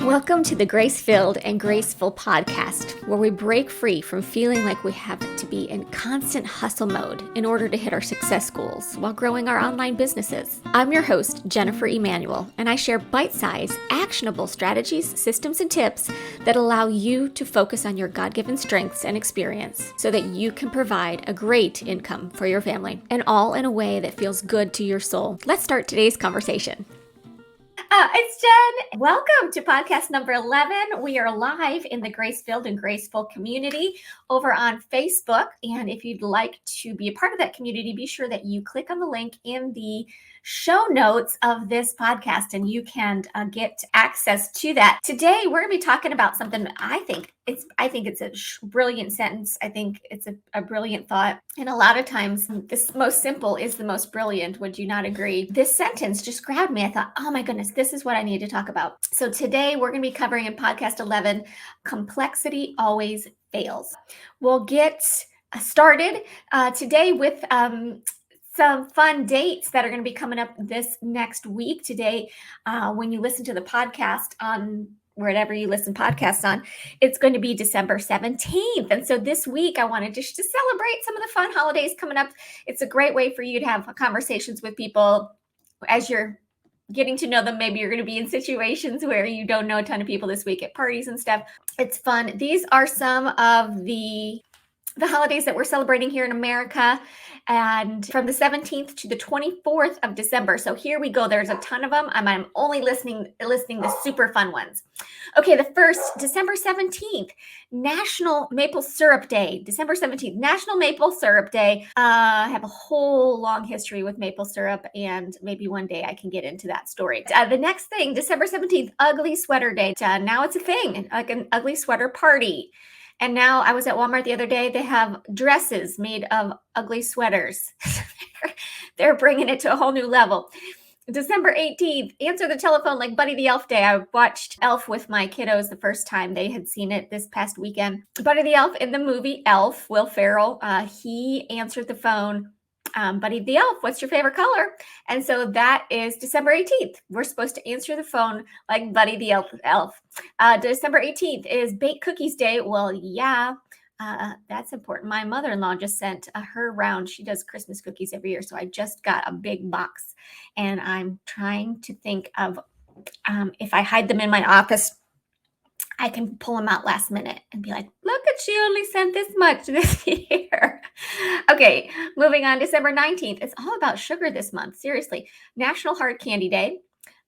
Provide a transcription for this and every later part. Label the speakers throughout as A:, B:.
A: Welcome to the Grace-Filled and Graceful podcast, where we break free from feeling like we have to be in constant hustle mode in order to hit our success goals while growing our online businesses. I'm your host, Jennifer Emanuel, and I share bite-sized, actionable strategies, systems, and tips that allow you to focus on your God-given strengths and experience so that you can provide a great income for your family, and all in a way that feels good to your soul. Let's start today's conversation. It's Jen. Welcome to podcast number 11. We are live in the Grace-Filled and Graceful community over on Facebook. And if you'd like to be a part of that community, be sure that you click on the link in the show notes of this podcast and you can get access to that. Today, we're going to be talking about something I think it's a brilliant sentence. I think it's a brilliant thought. And a lot of times, this most simple is the most brilliant. Would you not agree? This sentence just grabbed me. I thought, oh my goodness, this is what I need to talk about. So today we're going to be covering in podcast 11, complexity always fails. We'll get started today with some fun dates that are going to be coming up this next week. Today, when you listen to the podcast on wherever you listen podcasts on, it's going to be December 17th. And so this week, I wanted just to celebrate some of the fun holidays coming up. It's a great way for you to have conversations with people as you're getting to know them. Maybe you're going to be in situations where you don't know a ton of people this week at parties and stuff. It's fun. These are some of the holidays that we're celebrating here in America, and from the 17th to the 24th of December. So here we go. There's a ton of them. I'm only listing the super fun ones. Okay, the first, December 17th, National Maple Syrup Day. December 17th, National Maple Syrup Day. I have a whole long history with maple syrup, and maybe one day I can get into that story. The next thing, December 17th, Ugly Sweater Day. Now it's a thing, like an ugly sweater party. And now I was at Walmart the other day. They have dresses made of ugly sweaters. They're bringing it to a whole new level. December 18th, Answer the Telephone Like Buddy the Elf Day. I watched Elf with my kiddos the first time. They had seen it this past weekend. Buddy the Elf in the movie Elf, Will Ferrell, he answered the phone. Buddy the Elf, what's your favorite color? And so that is December 18th. We're supposed to answer the phone like Buddy the Elf. December 18th is Baked Cookies Day. Well, yeah, that's important. My mother-in-law just sent her round. She does Christmas cookies every year. So I just got a big box and I'm trying to think of if I hide them in my office, I can pull them out last minute and be like, look at she only sent this much this year. Okay, moving on, December 19th. It's all about sugar this month. Seriously. National Hard Candy Day.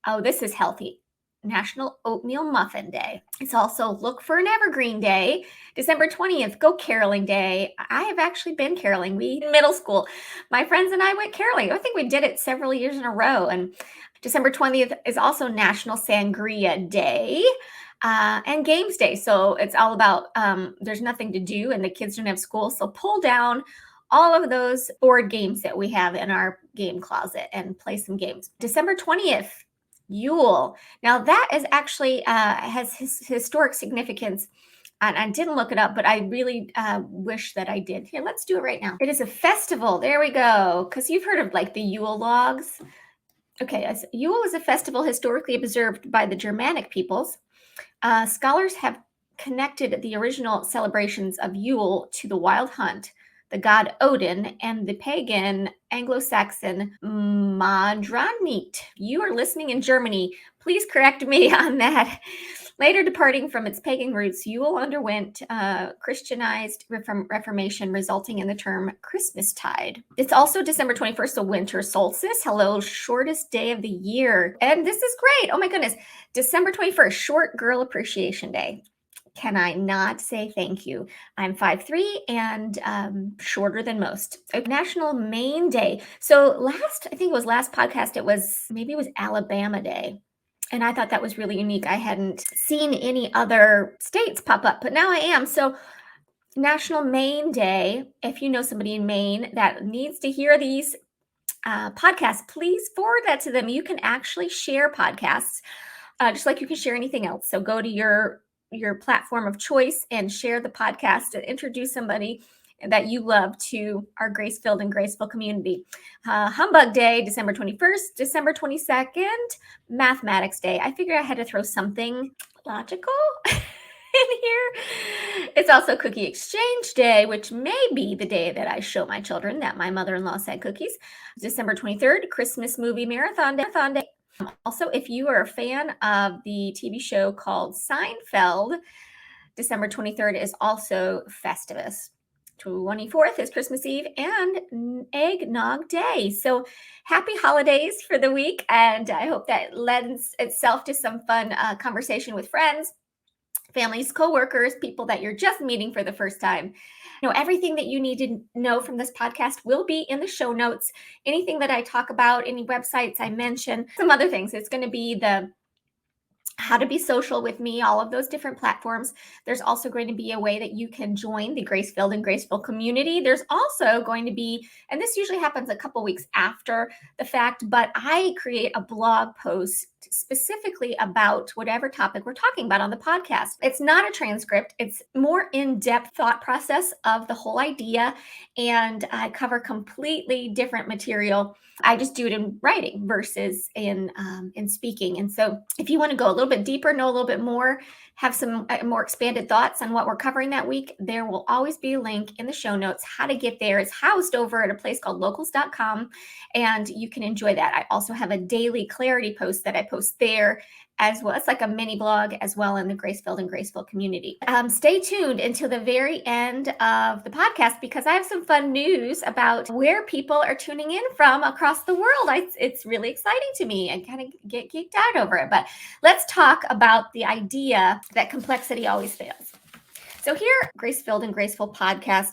A: Oh, this is healthy. National Oatmeal Muffin Day. It's also Look for an Evergreen Day. December 20th, Go Caroling Day. I have actually been caroling. In middle school, my friends and I went caroling. I think we did it several years in a row. And December 20th is also National Sangria Day. And Games Day. So it's all about there's nothing to do and the kids don't have school. So pull down all of those board games that we have in our game closet and play some games. December 20th, Yule. Now that is actually has historic significance. And I didn't look it up, but I really wish that I did. Here, let's do it right now. It is a festival. There we go. Because you've heard of like the Yule logs. Okay, Yule is a festival historically observed by the Germanic peoples. Scholars have connected the original celebrations of Yule to the wild hunt, the god Odin, and the pagan Anglo-Saxon Madranit. You are listening in Germany. Please correct me on that. Later departing from its pagan roots, Yule underwent Christianized reformation, resulting in the term Christmastide. It's also December 21st, the winter solstice. Hello, shortest day of the year. And this is great. Oh my goodness. December 21st, Short Girl Appreciation Day. Can I not say thank you? I'm 5'3" and shorter than most. National Maine Day. So I think it was last podcast, it was Alabama Day. And I thought that was really unique. I hadn't seen any other states pop up, but now I am. So National Maine Day, if you know somebody in Maine that needs to hear these podcasts, please forward that to them. You can actually share podcasts just like you can share anything else. So go to your platform of choice and share the podcast and introduce somebody that you love to our grace-filled and graceful community. Humbug Day, December 21st, December 22nd, Mathematics Day. I figured I had to throw something logical in here. It's also Cookie Exchange Day, which may be the day that I show my children that my mother-in-law said cookies. December 23rd, Christmas movie marathon day. Also, if you are a fan of the TV show called Seinfeld, December 23rd is also Festivus. 24th is Christmas Eve and Eggnog Day. So happy holidays for the week. And I hope that lends itself to some fun conversation with friends, families, coworkers, people that you're just meeting for the first time. Everything that you need to know from this podcast will be in the show notes. Anything that I talk about, any websites I mention, some other things. It's going to be the how to be social with me, all of those different platforms. There's also going to be a way that you can join the Grace-Filled and Graceful community. There's also going to be, and this usually happens a couple weeks after the fact, but I create a blog post specifically about whatever topic we're talking about on the podcast. It's not a transcript. It's more in-depth thought process of the whole idea, and I cover completely different material. I just do it in writing versus in speaking. And so if you want to go a little bit deeper, know a little bit more, have some more expanded thoughts on what we're covering that week, there will always be a link in the show notes. How to get there is housed over at a place called locals.com, and you can enjoy that. I also have a daily clarity post that I post there as well. It's like a mini blog as well in the Grace-Filled and Graceful community. Stay tuned until the very end of the podcast because I have some fun news about where people are tuning in from across the world. It's really exciting to me. I kind of get geeked out over it. But let's talk about the idea that complexity always fails. So here, Grace-Filled and Graceful podcast,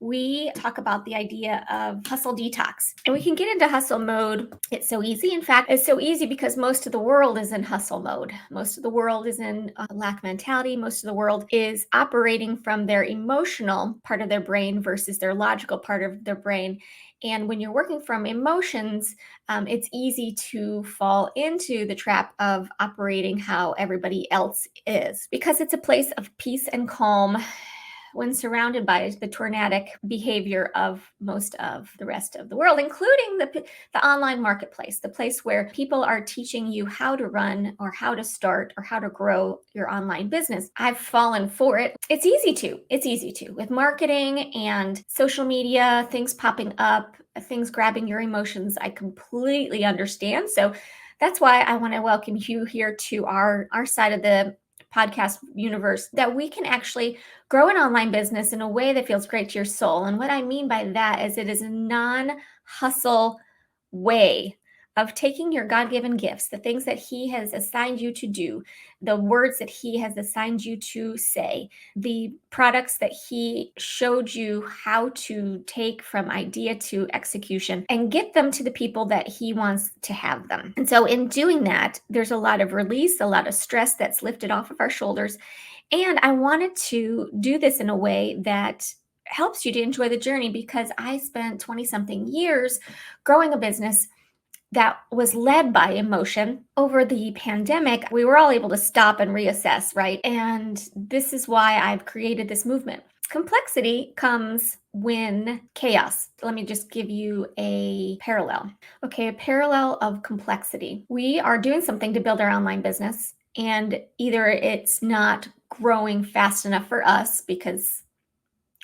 A: we talk about the idea of hustle detox. And we can get into hustle mode. It's so easy. In fact, it's so easy because most of the world is in hustle mode. Most of the world is in lack mentality. Most of the world is operating from their emotional part of their brain versus their logical part of their brain. And when you're working from emotions, it's easy to fall into the trap of operating how everybody else is because it's a place of peace and calm when surrounded by the tornadic behavior of most of the rest of the world, including the online marketplace, the place where people are teaching you how to run or how to start or how to grow your online business. I've fallen for it. It's easy to with marketing and social media, things popping up, things grabbing your emotions. I completely understand. So that's why I want to welcome you here to our side of the podcast universe, that we can actually grow an online business in a way that feels great to your soul. And what I mean by that is it is a non-hustle way of taking your God-given gifts, the things that He has assigned you to do, the words that He has assigned you to say, the products that He showed you how to take from idea to execution and get them to the people that He wants to have them. And so in doing that, there's a lot of release, a lot of stress that's lifted off of our shoulders. And I wanted to do this in a way that helps you to enjoy the journey because I spent 20 something years growing a business that was led by emotion. Over the pandemic, we were all able to stop and reassess, right? And this is why I've created this movement. Complexity comes when chaos. Let me just give you a parallel. Okay, a parallel of complexity. We are doing something to build our online business, and either it's not growing fast enough for us because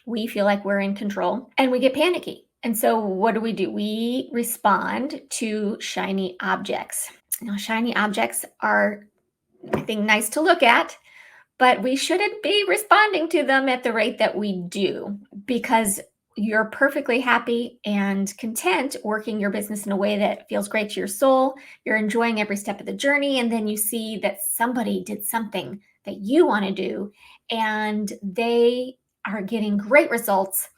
A: we feel like we're in control and we get panicky. And so what do? We respond to shiny objects. Now, shiny objects are, I think, nice to look at, but we shouldn't be responding to them at the rate that we do because you're perfectly happy and content working your business in a way that feels great to your soul. You're enjoying every step of the journey. And then you see that somebody did something that you want to do and they are getting great results.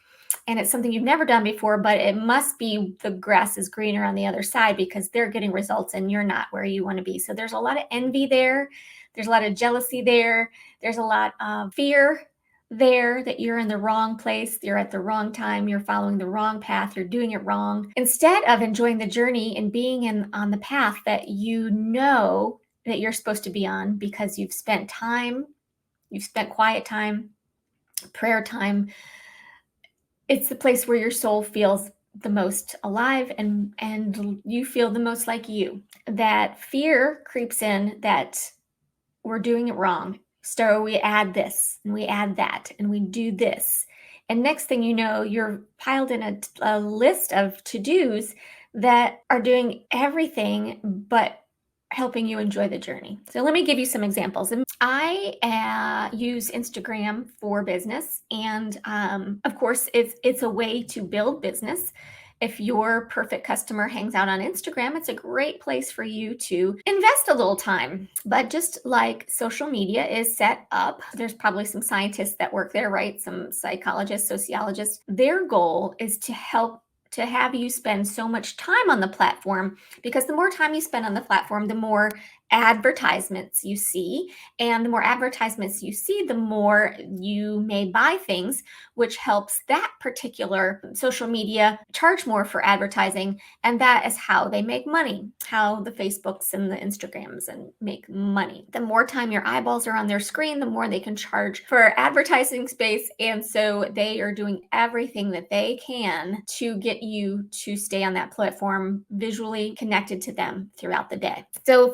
A: And it's something you've never done before, but it must be the grass is greener on the other side because they're getting results and you're not where you want to be. So there's a lot of envy there. There's a lot of jealousy there. There's a lot of fear there that you're in the wrong place. You're at the wrong time. You're following the wrong path. You're doing it wrong. Instead of enjoying the journey and being on the path that you know that you're supposed to be on because you've spent time, you've spent quiet time, prayer time. It's the place where your soul feels the most alive and you feel the most like you. That fear creeps in that we're doing it wrong. So we add this and we add that and we do this. And next thing you know, you're piled in a list of to-dos that are doing everything but helping you enjoy the journey. So let me give you some examples. I use Instagram for business, and of course, it's a way to build business. If your perfect customer hangs out on Instagram, it's a great place for you to invest a little time. But just like social media is set up, there's probably some scientists that work there, right? Some psychologists, sociologists. Their goal is to help to have you spend so much time on the platform, because the more time you spend on the platform, the more advertisements you see. And the more advertisements you see, the more you may buy things, which helps that particular social media charge more for advertising. And that is how they make money, how the Facebooks and the Instagrams and make money. The more time your eyeballs are on their screen, the more they can charge for advertising space. And so they are doing everything that they can to get you to stay on that platform, visually connected to them throughout the day. So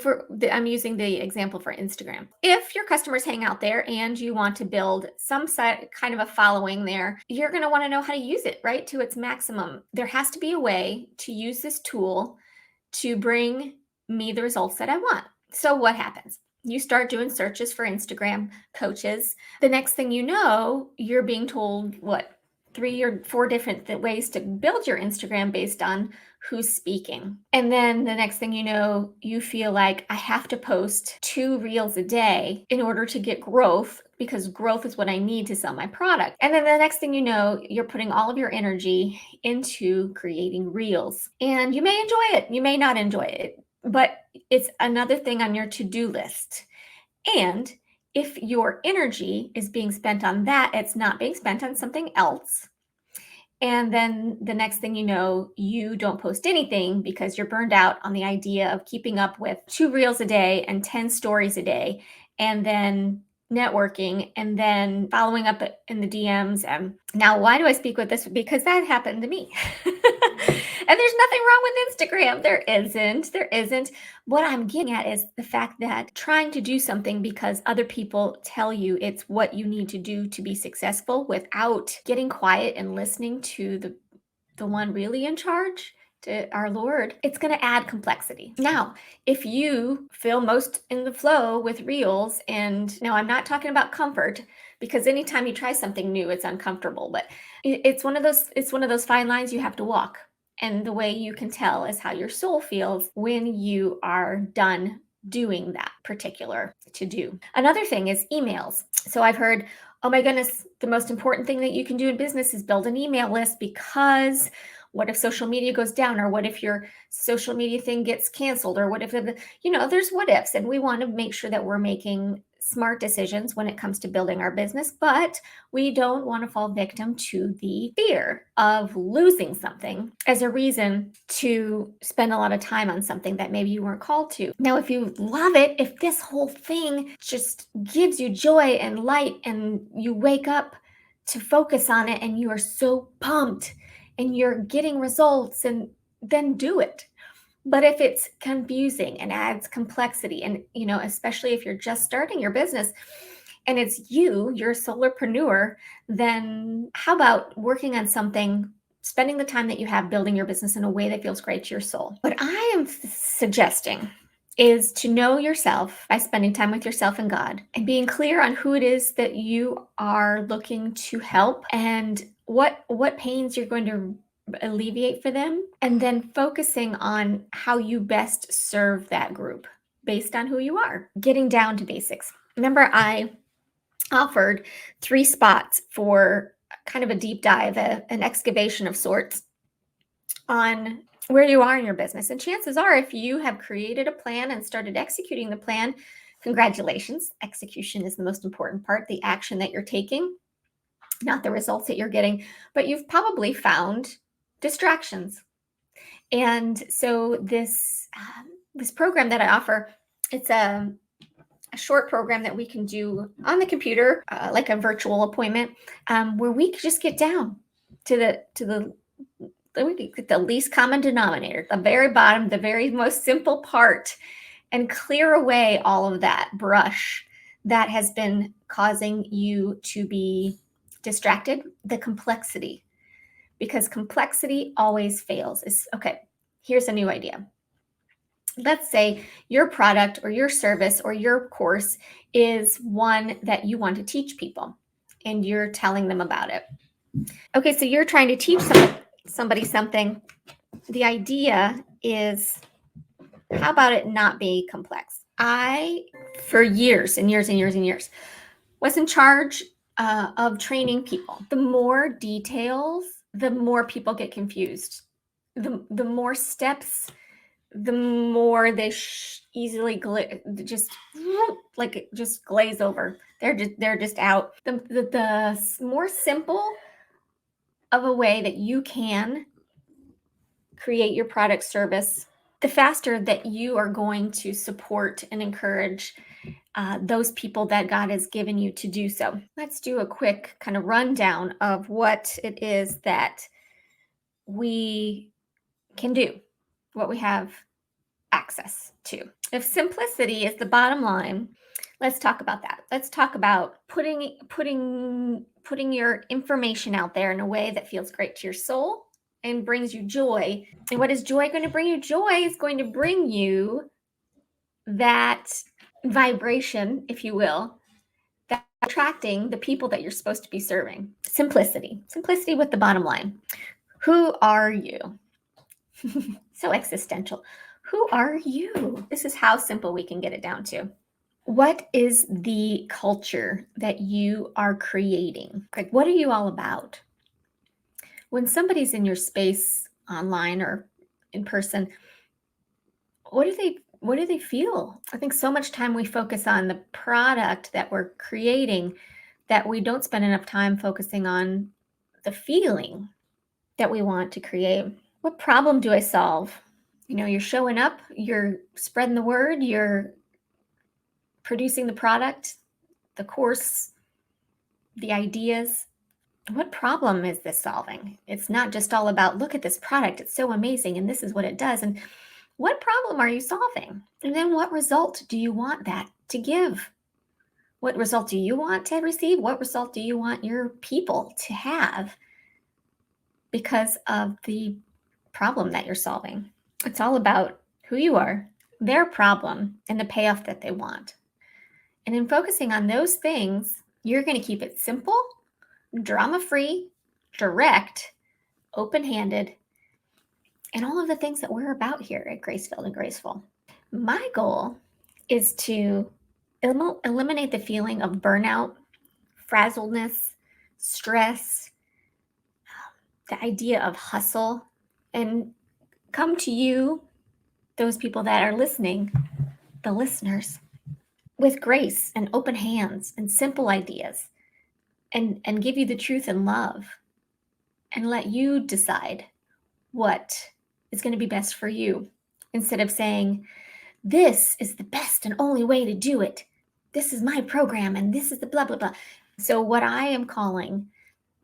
A: I'm using the example for Instagram. If your customers hang out there and you want to build some kind of a following there, you're going to want to know how to use it, right, to its maximum. There has to be a way to use this tool to bring me the results that I want. So what happens? You start doing searches for Instagram coaches. The next thing you know, you're being told 3 or 4 different ways to build your Instagram based on who's speaking. And then the next thing you know, you feel like I have to post 2 reels a day in order to get growth, because growth is what I need to sell my product. And then the next thing you know, you're putting all of your energy into creating reels. And you may enjoy it, you may not enjoy it, but it's another thing on your to-do list. And if your energy is being spent on that, it's not being spent on something else. And then the next thing you know, you don't post anything because you're burned out on the idea of keeping up with 2 reels a day and 10 stories a day, and then networking, and then following up in the DMs. And now, why do I speak with this? Because that happened to me. And there's nothing wrong with Instagram. There isn't. What I'm getting at is the fact that trying to do something because other people tell you it's what you need to do to be successful, without getting quiet and listening to the one really in charge, to our Lord, it's going to add complexity. Now, if you feel most in the flow with reels, and now I'm not talking about comfort, because anytime you try something new, it's uncomfortable, but it's one of those fine lines you have to walk. And the way you can tell is how your soul feels when you are done doing that particular to do. Another thing is emails. So I've heard, oh my goodness, the most important thing that you can do in business is build an email list, because what if social media goes down? Or what if your social media thing gets canceled? Or what if, there's what ifs, and we want to make sure that we're making smart decisions when it comes to building our business, but we don't want to fall victim to the fear of losing something as a reason to spend a lot of time on something that maybe you weren't called to. Now, if you love it, if this whole thing just gives you joy and light, and you wake up to focus on it, and you are so pumped and you're getting results, and then do it. But if it's confusing and adds complexity, and especially if you're just starting your business and you're a solopreneur, then how about working on something, spending the time that you have building your business in a way that feels great to your soul? What I am suggesting is to know yourself by spending time with yourself and God, and being clear on who it is that you are looking to help, and what pains you're going to alleviate for them, and then focusing on how you best serve that group based on who you are. Getting down to basics. Remember, I offered 3 spots for kind of a deep dive, an excavation of sorts on where you are in your business. And chances are, if you have created a plan and started executing the plan, congratulations. Execution is the most important part, the action that you're taking, not the results that you're getting. But you've probably found distractions. And so this program that I offer, it's a short program that we can do on the computer, like a virtual appointment, where we just get down to the least common denominator, the very bottom, the very most simple part, and clear away all of that brush that has been causing you to be distracted, the complexity, because complexity always fails. Is okay, here's a new idea. Let's say your product or your service or your course is one that you want to teach people and you're telling them about it. Okay, so you're trying to teach somebody something. The idea is, how about it not be complex? I, for years and years and years and years, was in charge of training people. The more details, the more people get confused. The more steps, the more they easily just glaze over. They're just out. The more simple of a way that you can create your product service, the faster that you are going to support and encourage those people that God has given you to do so. Let's do a quick kind of rundown of what it is that we can do, what we have access to. If simplicity is the bottom line, let's talk about that. Let's talk about putting your information out there in a way that feels great to your soul and brings you joy. And what is joy going to bring you? Joy is going to bring you that vibration, if you will, that attracting the people that you're supposed to be serving. Simplicity with the bottom line. Who are you? So existential. Who are you? This is how simple we can get it down to. What is the culture that you are creating? Like, what are you all about? When somebody's in your space online or in person, what do they feel? I think so much time we focus on the product that we're creating that we don't spend enough time focusing on the feeling that we want to create. What problem do I solve? You know, you're showing up, you're spreading the word, you're producing the product, the course, the ideas. What problem is this solving? It's not just all about, look at this product, it's so amazing, and this is what it does. And what problem are you solving? And then what result do you want that to give? What result do you want to receive? What result do you want your people to have because of the problem that you're solving? It's all about who you are, their problem, and the payoff that they want. And in focusing on those things, you're going to keep it simple, drama-free, direct, open-handed, and all of the things that we're about here at Gracefilled and Graceful. My goal is to eliminate the feeling of burnout, frazzledness, stress, the idea of hustle, and come to you, those people that are listening, the listeners, with grace and open hands and simple ideas, and give you the truth and love, and let you decide what is going to be best for you, instead of saying, this is the best and only way to do it. This is my program and this is the blah, blah, blah. So what I am calling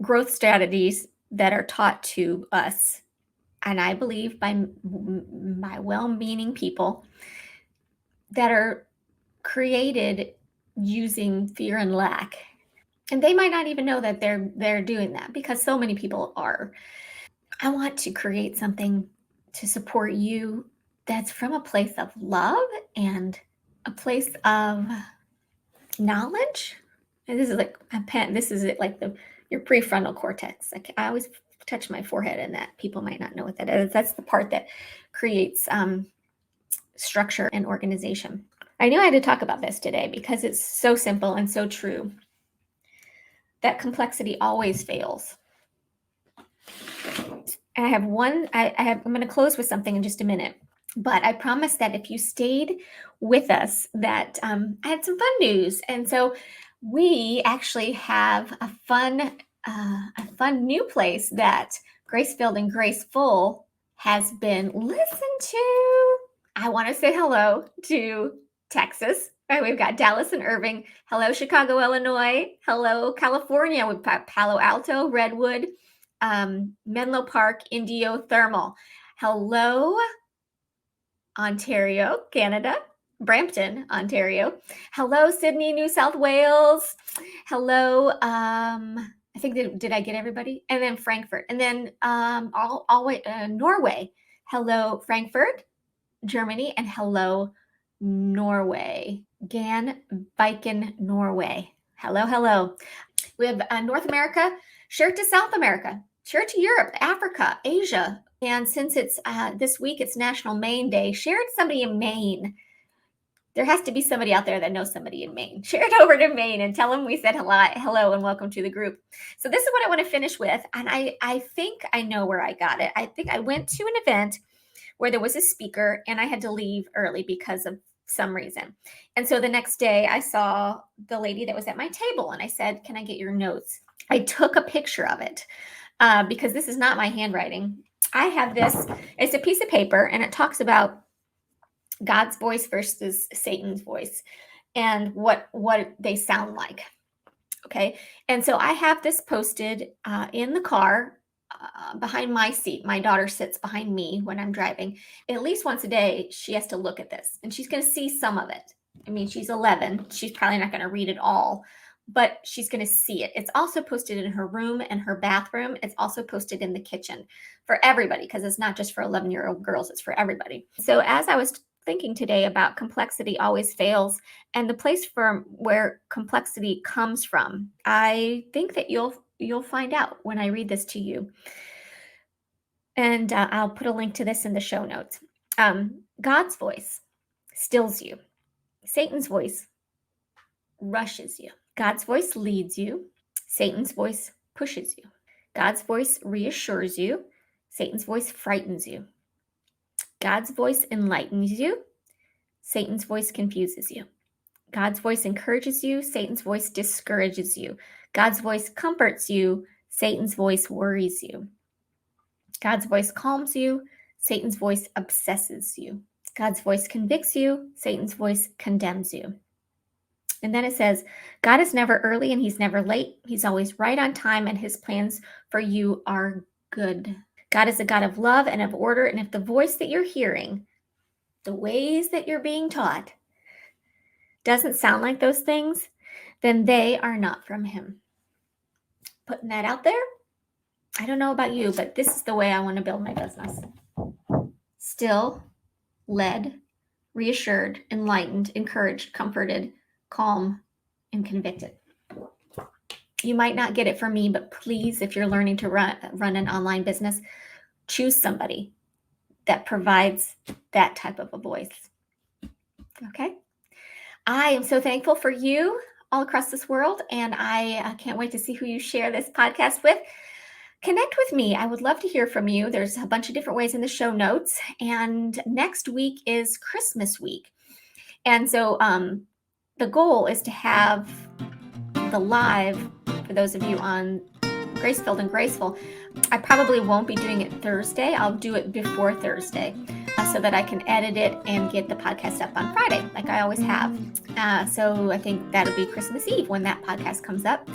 A: growth strategies that are taught to us, and I believe by well-meaning people, that are created using fear and lack. And they might not even know that they're doing that, because so many people are. I want to create something to support you that's from a place of love and a place of knowledge. And this is like a pen. This is it, like your prefrontal cortex. I always touch my forehead, and that people might not know what that is. That's the part that creates structure and organization. I knew I had to talk about this today because it's so simple and so true. That complexity always fails. And I have one. I'm going to close with something in just a minute. But I promise that if you stayed with us, that I had some fun news. And so we actually have a fun new place that Gracefilled and Graceful has been listened to. I want to say hello to Texas. Right, we've got Dallas and Irving. Hello, Chicago, Illinois. Hello, California. We've got Palo Alto, Redwood, Menlo Park, Indio, Thermal. Hello, Ontario, Canada. Brampton, Ontario. Hello, Sydney, New South Wales. Hello, I think did I get everybody? And then Frankfurt, and then Norway. Hello, Frankfurt, Germany, and hello, Norway. Gan Viken, Norway. Hello, hello. We have North America. Share it to South America. Share it to Europe, Africa, Asia. And since it's this week, it's National Maine Day. Share it to somebody in Maine. There has to be somebody out there that knows somebody in Maine. Share it over to Maine and tell them we said hello and welcome to the group. So this is what I want to finish with. And I think I know where I got it. I think I went to an event where there was a speaker and I had to leave early because of some reason. And so the next day I saw the lady that was at my table and I said, "Can I get your notes?" I took a picture of it because this is not my handwriting. I have this, it's a piece of paper and it talks about God's voice versus Satan's voice and what they sound like. Okay. And so I have this posted in the car behind my seat. My daughter sits behind me when I'm driving. At least once a day, she has to look at this and she's going to see some of it. I mean, she's 11. She's probably not going to read it all, but she's going to see it. It's also posted in her room and her bathroom. It's also posted in the kitchen for everybody because it's not just for 11-year-old girls. It's for everybody. So as I was thinking today about complexity always fails and the place from where complexity comes from, I think that you'll find out when I read this to you. And I'll put a link to this in the show notes. God's voice stills you. Satan's voice rushes you. God's voice leads you. Satan's voice pushes you. God's voice reassures you. Satan's voice frightens you. God's voice enlightens you. Satan's voice confuses you. God's voice encourages you. Satan's voice discourages you. God's voice comforts you. Satan's voice worries you. God's voice calms you. Satan's voice obsesses you. God's voice convicts you. Satan's voice condemns you. And then it says, God is never early and he's never late. He's always right on time and his plans for you are good. God is a God of love and of order. And if the voice that you're hearing, the ways that you're being taught, doesn't sound like those things, then they are not from him. Putting that out there. I don't know about you, but this is the way I want to build my business. Still, led, reassured, enlightened, encouraged, comforted, calm, and convicted. You might not get it from me, but please, if you're learning to run an online business, choose somebody that provides that type of a voice. Okay? I am so thankful for you all across this world, and I can't wait to see who you share this podcast with. Connect with me. I would love to hear from you. There's a bunch of different ways in the show notes, and next week is Christmas week. And so the goal is to have the live, for those of you on Gracefilled and Graceful, I probably won't be doing it Thursday. I'll do it before Thursday so that I can edit it and get the podcast up on Friday, like I always have. So I think that'll be Christmas Eve when that podcast comes up.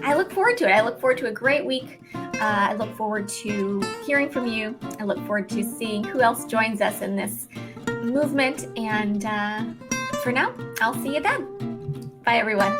A: I look forward to it. I look forward to a great week. I look forward to hearing from you. I look forward to seeing who else joins us in this movement. And for now, I'll see you then. Bye, everyone.